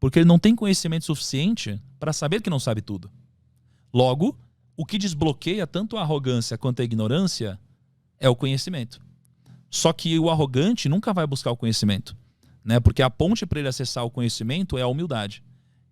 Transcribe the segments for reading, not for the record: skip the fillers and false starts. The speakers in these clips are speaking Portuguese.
Porque ele não tem conhecimento suficiente para saber que não sabe tudo. Logo, o que desbloqueia tanto a arrogância quanto a ignorância é o conhecimento. Só que o arrogante nunca vai buscar o conhecimento, né? Porque a ponte para ele acessar o conhecimento é a humildade.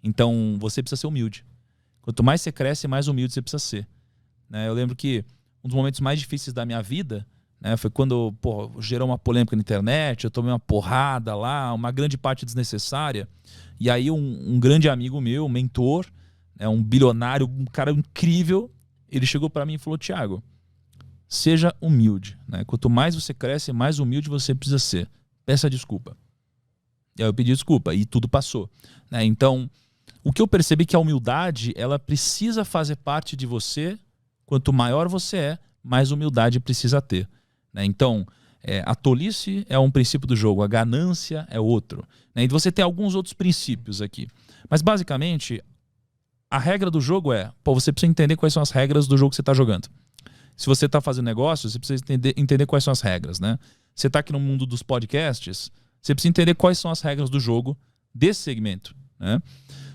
Então, você precisa ser humilde. Quanto mais você cresce, mais humilde você precisa ser. Né? Eu lembro que um dos momentos mais difíceis da minha vida, né, foi quando gerou uma polêmica na internet, eu tomei uma porrada lá, uma grande parte desnecessária. E aí um grande amigo meu, um mentor, né, um bilionário, um cara incrível, ele chegou para mim e falou: Thiago, seja humilde. Né? Quanto mais você cresce, mais humilde você precisa ser. Peça desculpa. E aí eu pedi desculpa e tudo passou. Né? Então, o que eu percebi é que a humildade, ela precisa fazer parte de você. Quanto maior você é, mais humildade precisa ter. Né? Então, a tolice é um princípio do jogo, a ganância é outro. Né? E você tem alguns outros princípios aqui. Mas, basicamente, a regra do jogo é... você precisa entender quais são as regras do jogo que você está jogando. Se você está fazendo negócio, você precisa entender quais são as regras. Né? Você está aqui no mundo dos podcasts, você precisa entender quais são as regras do jogo desse segmento. Né?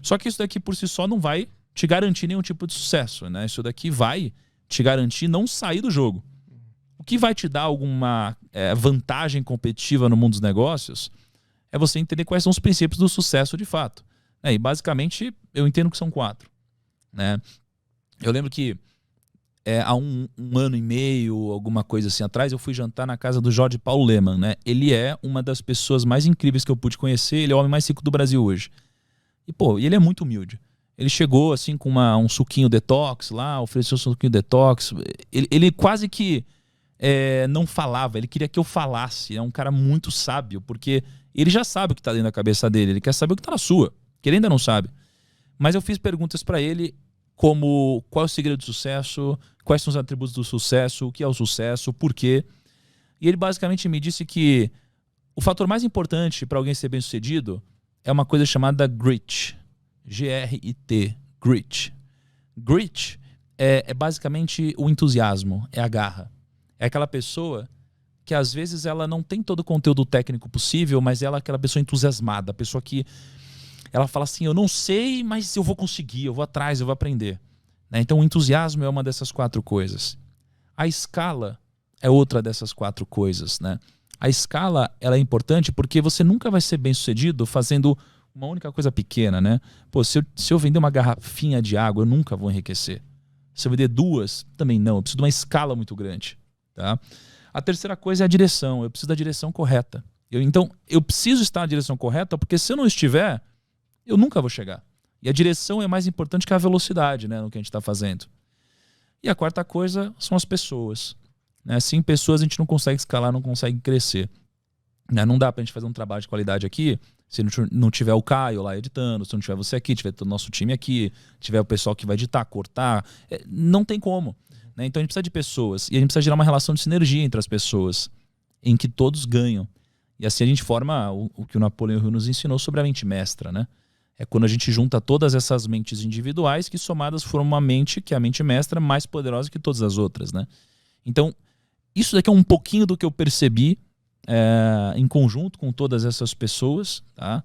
Só que isso daqui, por si só, não vai te garantir nenhum tipo de sucesso. Né? Isso daqui vai te garantir não sair do jogo. O que vai te dar alguma vantagem competitiva no mundo dos negócios é você entender quais são os princípios do sucesso de fato. E basicamente eu entendo que são 4. Né? Eu lembro que há um ano e meio, alguma coisa assim atrás, eu fui jantar na casa do Jorge Paulo Lemann. Né? Ele é uma das pessoas mais incríveis que eu pude conhecer, ele é o homem mais rico do Brasil hoje. E ele é muito humilde. Ele chegou assim com um suquinho detox lá, ofereceu um suquinho detox. Ele quase que não falava, ele queria que eu falasse. É um cara muito sábio, porque ele já sabe o que está dentro da cabeça dele, ele quer saber o que está na sua, que ele ainda não sabe. Mas eu fiz perguntas para ele como qual é o segredo do sucesso, quais são os atributos do sucesso, o que é o sucesso, por quê. E ele basicamente me disse que o fator mais importante para alguém ser bem-sucedido é uma coisa chamada grit. G-R-I-T, grit. Grit é basicamente o entusiasmo, é a garra. É aquela pessoa que às vezes ela não tem todo o conteúdo técnico possível, mas ela é aquela pessoa entusiasmada, a pessoa que ela fala assim, eu não sei, mas eu vou conseguir, eu vou atrás, eu vou aprender. Né? Então o entusiasmo é uma dessas 4 coisas. A escala é outra dessas 4 coisas. Né? A escala ela é importante porque você nunca vai ser bem sucedido fazendo uma única coisa pequena, né? Se eu vender uma garrafinha de água, eu nunca vou enriquecer. Se eu vender 2, também não. Eu preciso de uma escala muito grande. Tá? A terceira coisa é a direção. Eu preciso da direção correta. Então, eu preciso estar na direção correta, porque se eu não estiver, eu nunca vou chegar. E a direção é mais importante que a velocidade, né, no que a gente está fazendo. E a quarta coisa são as pessoas. Né? Sem pessoas a gente não consegue escalar, não consegue crescer. Né? Não dá pra gente fazer um trabalho de qualidade aqui se não tiver o Caio lá editando, se não tiver você aqui, tiver todo o nosso time aqui, tiver o pessoal que vai editar, cortar, não tem como. Né? Então a gente precisa de pessoas e a gente precisa gerar uma relação de sinergia entre as pessoas em que todos ganham. E assim a gente forma o que o Napoleão Hill nos ensinou sobre a mente mestra. Né? É quando a gente junta todas essas mentes individuais que somadas formam uma mente que é a mente mestra mais poderosa que todas as outras. Né? Então isso daqui é um pouquinho do que eu percebi em conjunto com todas essas pessoas, tá?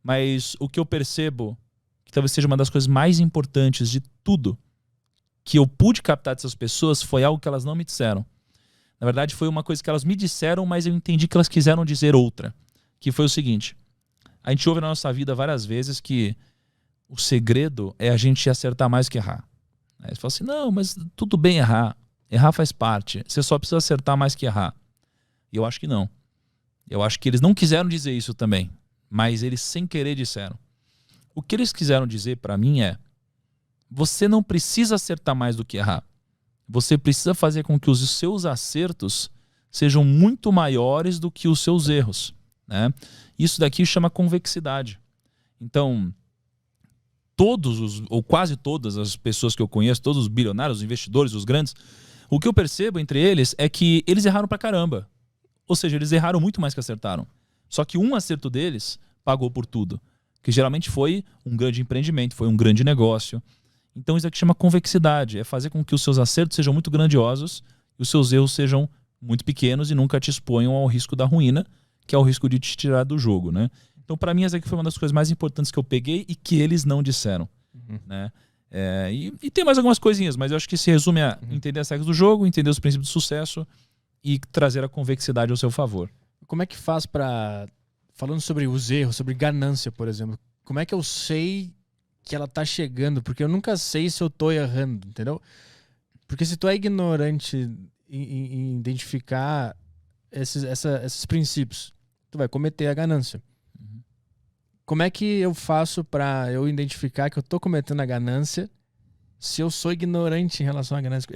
Mas o que eu percebo que talvez seja uma das coisas mais importantes de tudo que eu pude captar dessas pessoas foi algo que elas não me disseram. Na verdade foi uma coisa que elas me disseram, mas eu entendi que elas quiseram dizer outra, que foi o seguinte: a gente ouve na nossa vida várias vezes que o segredo é a gente acertar mais que errar. Aí você fala assim, não, mas tudo bem errar faz parte, você só precisa acertar mais que errar. E eu acho que não. Eu acho que eles não quiseram dizer isso também, mas eles sem querer disseram. O que eles quiseram dizer para mim é: você não precisa acertar mais do que errar. Você precisa fazer com que os seus acertos sejam muito maiores do que os seus erros. Né? Isso daqui chama convexidade. Então, ou quase todas as pessoas que eu conheço, todos os bilionários, os investidores, os grandes, o que eu percebo entre eles é que eles erraram pra caramba. Ou seja, eles erraram muito mais que acertaram. Só que um acerto deles pagou por tudo. Que geralmente foi um grande empreendimento, foi um grande negócio. Então isso aqui chama convexidade. É fazer com que os seus acertos sejam muito grandiosos e os seus erros sejam muito pequenos e nunca te exponham ao risco da ruína, que é o risco de te tirar do jogo. Né? Então, para mim, essa aqui foi uma das coisas mais importantes que eu peguei e que eles não disseram. Né? E tem mais algumas coisinhas, mas eu acho que se resume a entender as regras do jogo, entender os princípios do sucesso e trazer a convexidade ao seu favor. Como é que faz para... Falando sobre os erros, sobre ganância, por exemplo, como é que eu sei que ela tá chegando? Porque eu nunca sei se eu tô errando, entendeu? Porque se tu é ignorante em identificar esses princípios, tu vai cometer a ganância. Como é que eu faço para eu identificar que eu tô cometendo a ganância se eu sou ignorante em relação à ganância?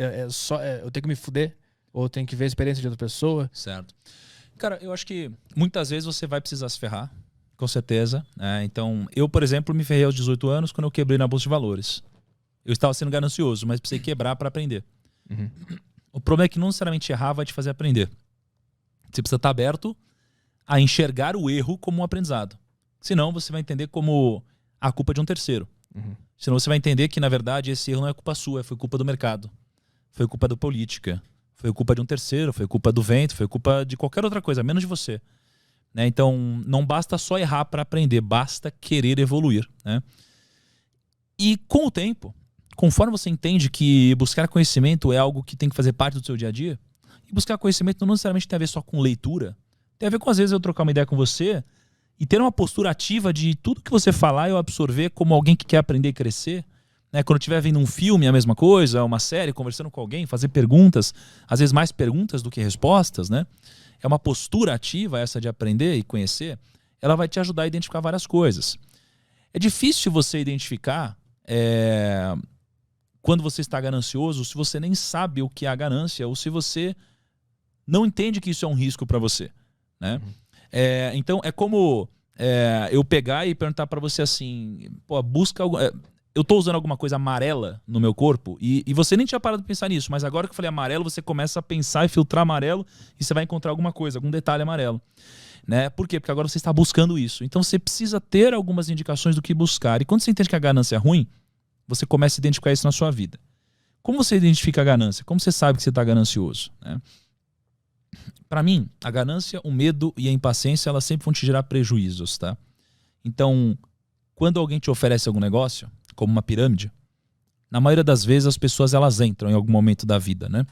Eu tenho que me fuder? Ou eu tenho que ver a experiência de outra pessoa? Certo. Cara, eu acho que muitas vezes você vai precisar se ferrar, com certeza. Então, eu, por exemplo, me ferrei aos 18 anos quando eu quebrei na Bolsa de Valores. Eu estava sendo ganancioso, mas precisei quebrar para aprender. O problema é que não necessariamente errar vai te fazer aprender. Você precisa estar aberto a enxergar o erro como um aprendizado. Senão você vai entender como a culpa de um terceiro. Senão você vai entender que, na verdade, esse erro não é culpa sua, foi culpa do mercado. Foi culpa da política. Foi culpa de um terceiro, foi culpa do vento, foi culpa de qualquer outra coisa, menos de você. Né? Então, não basta só errar para aprender, basta querer evoluir. Né? E com o tempo, conforme você entende que buscar conhecimento é algo que tem que fazer parte do seu dia a dia, e buscar conhecimento não necessariamente tem a ver só com leitura, tem a ver com, às vezes, eu trocar uma ideia com você e ter uma postura ativa de tudo que você falar eu absorver como alguém que quer aprender e crescer. Né? Quando eu estiver vendo um filme, a mesma coisa, uma série, conversando com alguém, fazer perguntas, às vezes mais perguntas do que respostas, né? É uma postura ativa essa de aprender e conhecer, ela vai te ajudar a identificar várias coisas. É difícil você identificar quando você está ganancioso, se você nem sabe o que é a ganância ou se você não entende que isso é um risco para você. Né? Então, é como eu pegar e perguntar para você assim, pô, busca algo... eu tô usando alguma coisa amarela no meu corpo e você nem tinha parado de pensar nisso, mas agora que eu falei amarelo, você começa a pensar e filtrar amarelo e você vai encontrar alguma coisa, algum detalhe amarelo. Né? Por quê? Porque agora você está buscando isso. Então você precisa ter algumas indicações do que buscar. E quando você entende que a ganância é ruim, você começa a identificar isso na sua vida. Como você identifica a ganância? Como você sabe que você está ganancioso? Né? Para mim, a ganância, o medo e a impaciência, elas sempre vão te gerar prejuízos. Tá? Então, quando alguém te oferece algum negócio, como uma pirâmide, na maioria das vezes as pessoas elas entram em algum momento da vida, né?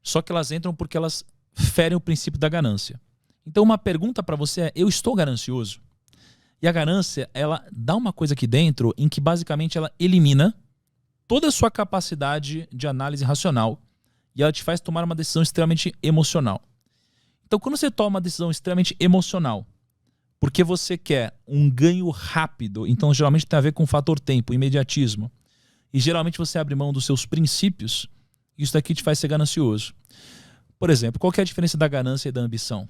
Só que elas entram porque elas ferem o princípio da ganância. Então uma pergunta para você é, eu estou ganancioso? E a ganância, ela dá uma coisa aqui dentro em que basicamente ela elimina toda a sua capacidade de análise racional e ela te faz tomar uma decisão extremamente emocional. Então quando você toma uma decisão extremamente emocional, porque você quer um ganho rápido, então geralmente tem a ver com o fator tempo, imediatismo. E geralmente você abre mão dos seus princípios, isso daqui te faz ser ganancioso. Por exemplo, qual que é a diferença da ganância e da ambição?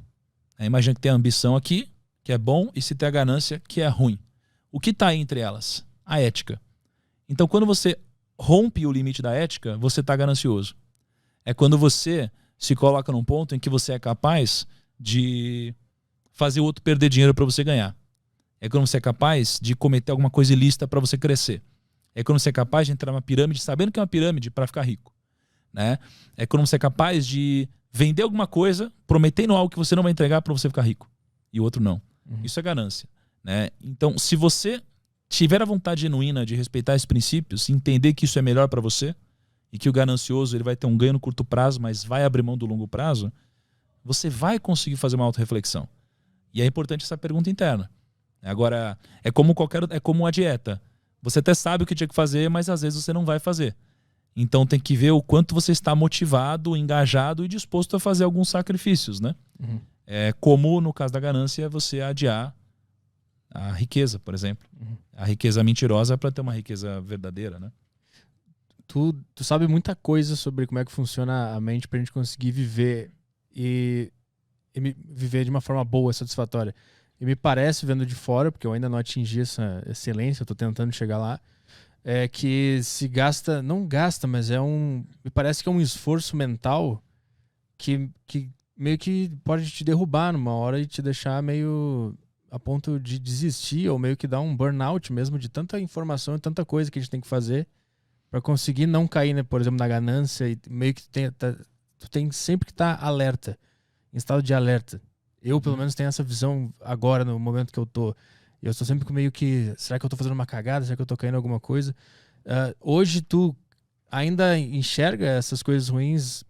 Imagina que tem a ambição aqui, que é bom, e se tem a ganância, que é ruim. O que está entre elas? A ética. Então quando você rompe o limite da ética, você está ganancioso. É quando você se coloca num ponto em que você é capaz de fazer o outro perder dinheiro para você ganhar. É quando você é capaz de cometer alguma coisa ilícita para você crescer. É quando você é capaz de entrar numa pirâmide sabendo que é uma pirâmide para ficar rico. Né? É quando você é capaz de vender alguma coisa prometendo algo que você não vai entregar para você ficar rico. E o outro não. Isso é ganância. Né? Então, se você tiver a vontade genuína de respeitar esses princípios, entender que isso é melhor para você e que o ganancioso ele vai ter um ganho no curto prazo, mas vai abrir mão do longo prazo, você vai conseguir fazer uma autorreflexão. E é importante essa pergunta interna. Agora, é como a dieta. Você até sabe o que tinha que fazer, mas às vezes você não vai fazer. Então tem que ver o quanto você está motivado, engajado e disposto a fazer alguns sacrifícios, né? Como no caso da ganância, você adiar a riqueza, por exemplo. A riqueza mentirosa para ter uma riqueza verdadeira, né? Tu sabe muita coisa sobre como é que funciona a mente pra gente conseguir viver e viver de uma forma boa, satisfatória. E me parece, vendo de fora, porque eu ainda não atingi essa excelência, eu tô tentando chegar lá, que se gasta, não gasta, mas me parece que é um esforço mental que meio que pode te derrubar numa hora e te deixar meio a ponto de desistir, ou meio que dar um burnout mesmo de tanta informação e tanta coisa que a gente tem que fazer para conseguir não cair, né, por exemplo, na ganância, e meio que tu tem sempre que estar alerta, em estado de alerta. Eu, pelo menos, tenho essa visão agora, no momento que eu tô. Eu estou sempre com meio que, será que eu tô fazendo uma cagada? Será que eu tô caindo em alguma coisa? Hoje, tu ainda enxerga essas coisas ruins